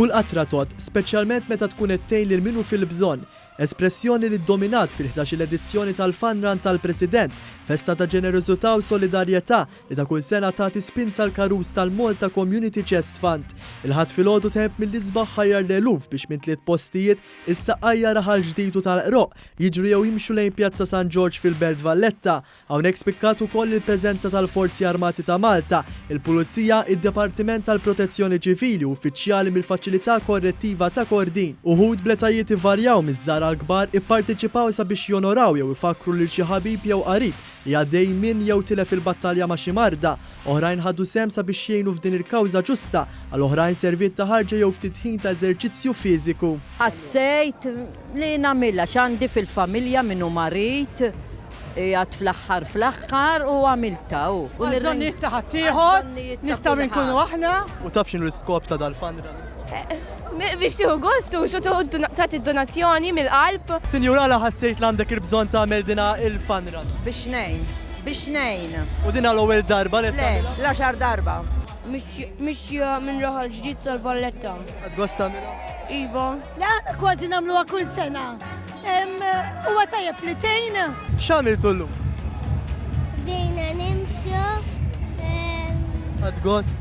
Kull qatra tot, speċjalment meta tkun qed tgħin lil min hu fil-bżonn, espressjoni li ddominat fil-11 edizzjoni tal-Fun Run tal-President, festa ta' ġenerożità u solidarjetà li ta' kull sena tagħti spinta l-karuż tal-Malta Community Chest Fund. Il-ħadd filgħodu teħeb mill-isbaħ ħajjar l-eluf biex minn 3 postijiet issa qajjar raħal ġdid tal-Qroq jiġru jew jimxu lejn Pjazza San George fil-Belt Valletta. Hawnhekk spikkat ukoll il-preżenza tal-Forzi Armati ta' Malta, il-Pulizija, id-Dipartiment tal-Protezzjoni Ċivili u uffiċjali mill-Faċilità Korrettiva ta' Kordin. Uħud b'etajiet ivarjaw miż-żgħar għall-kbar ipparteċipaw sabiex jonoraw jew ifakru lil xi ħabib jew qarib li għaddej minn jew tilef il-battalja ma' xi marda. Oħrajn ħadu sem sabiex jgħinu f'din il-kawża ġusta, għal oħrajn serviet ta' ħarġa jew ftit ħin ta' eżerċizzju fiżiku. Ħassejt li nagħmilha x'għandi fil-familja minnu marit għad fl-aħħar u għamilta. Bżonn jittaħat ieħor, nistgħu nkunu aħna. U taf x'inhu l-iskop ta' dal-Fun Run? Biex tieħu gostu xo tagħti d-donazzjoni mill-qalb. Sinjura la ħassejt li għandek il-bżonn tagħmel dina il-Fun Run. Biex ngħin. U dina l-ewwel darba li Le, l-10 darba. Mhix minn raħal ġdid tal-Valletta. Qed gost tagħmilha? Iva. La, kważi nagħmluha kull sena. Huwa tajjeb li tgħin. X'għamiltu llum? Dejna nimxu Qed gost?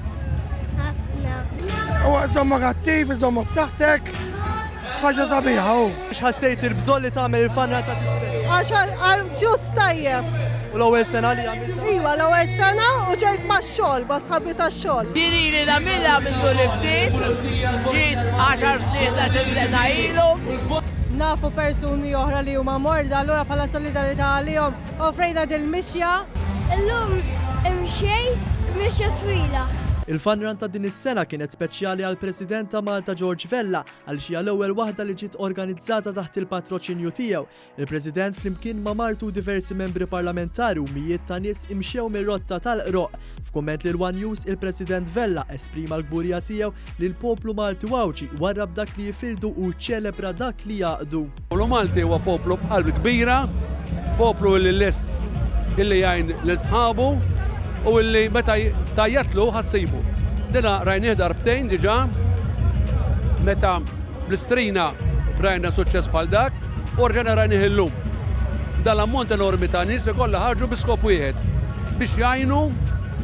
ħafna. Huwa żommok attiv, żommok b'saħħtek, ħaġa sabiħa hu. X'ħassejt il-bżonn li tagħmel il-Fun Run ta' dis-sena? Għax ġust tajjeb. U l-ewwel sena li għamiltu? Iwa l-ewwel sena u ġejt ma' ma' sħabi tax-xogħol. Diri li nagħmilha minn dun il-bdiet, ġiet 10 sena ilu. Nafu persuni oħra li huma morda, allura bħala solidarità għalihom offrejna dil-mixja. Illum imxejt mixja twila. Il-Fun Run ta' din is-sena kienet speċjali għal President ta' Malta George Vella għal xi l-ewwel waħda li ġiet organizzata taħt il-patroċinju tiegħu. Il-President flimkien ma' martu diversi membri parlamentari u mijiet ta' nies imxew mir-rotta tal-Qroq. F'kumment lil One News, il-President Vella esprima l-gburja tiegħu li l-poplu Malti wawċi warrab dak li jifirdu u ċelebra dak li jaqdu. Poplu Malti huwa poplu b'qalb kbira, poplu li lest illi jgħin l-sħabu u illi meta tajjatlu ħassibu. Dina rajnieh darbtejn diġà, meta bl-istrina rajna suċċess bħal dak, u rġana rajnieh illum. Dal-ammont enormi ta' nies ikollha ħarġu bi skop wieħed biex jgħinu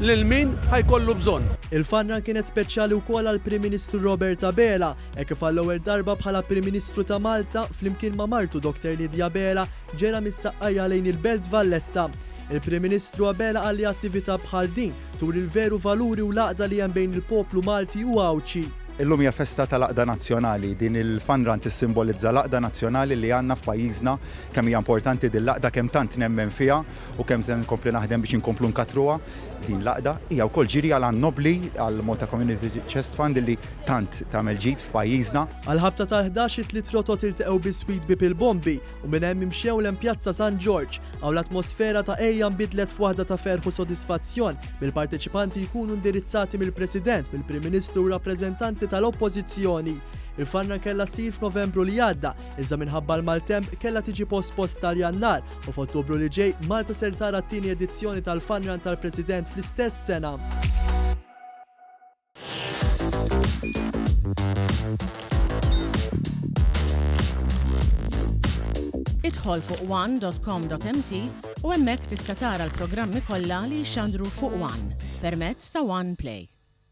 lil min ħajkollu bżonn. Il-Fun Run kienet speċjali wkoll għall Prim Ministru Robert Abela, hekk kif għall-ewwel darba bħala Prim Ministru ta' Malta flimkien ma' martu Dr. Lidja Bela ġera mis-saqqajja lejn il-Belt Valletta. Il-Prim Ministru Abela għalli attività bħal din tur il-veru valuri u laqda li hemm bejn il-poplu Malti u Għawċi. Illum hija festa tal-Laqda Nazzjonali. Din il-Fun Run tissimbolizza Laqda Nazzjonali li għandna f'pajjiżna kemm hija importanti din laqda kemm tant nemmen fiha u kemm se nkompli naħdem biex inkomplu nkatruha. Din laqda hija wkoll ġiri għal nobli għal Malta Community Chest Fund li tant tagħmel ġid f'pajjiżna. Għal-ħabta tal-11 it-tliet rotot iltaqgħu bi-Sweet Bip il-Bombi u minn hemm imxew lejn Pjazza San George hawn l-atmosfera ta' ejja nbidlet f'waħda ta' ferħ u sodisfazzjon bil-parteċipanti jkunu indirizzati mill-President, mill-Prim Ministru u rappreżentanti tal-Oppożizzjoni. Il-Fun Run kellha ssir f'Novembru li għadda, iżda minħabba l-maltemp kellha tiġi pospost tal-Jannar u f'Ottubru li ġej Malta ser tara t-tieni edizzjoni tal-Fun Run tal-President fl-istess sena. Idħol fuq one.com.mt u hemmhekk tista' tara l-programmi kollha li jxandru fuq One permezz ta' One Play.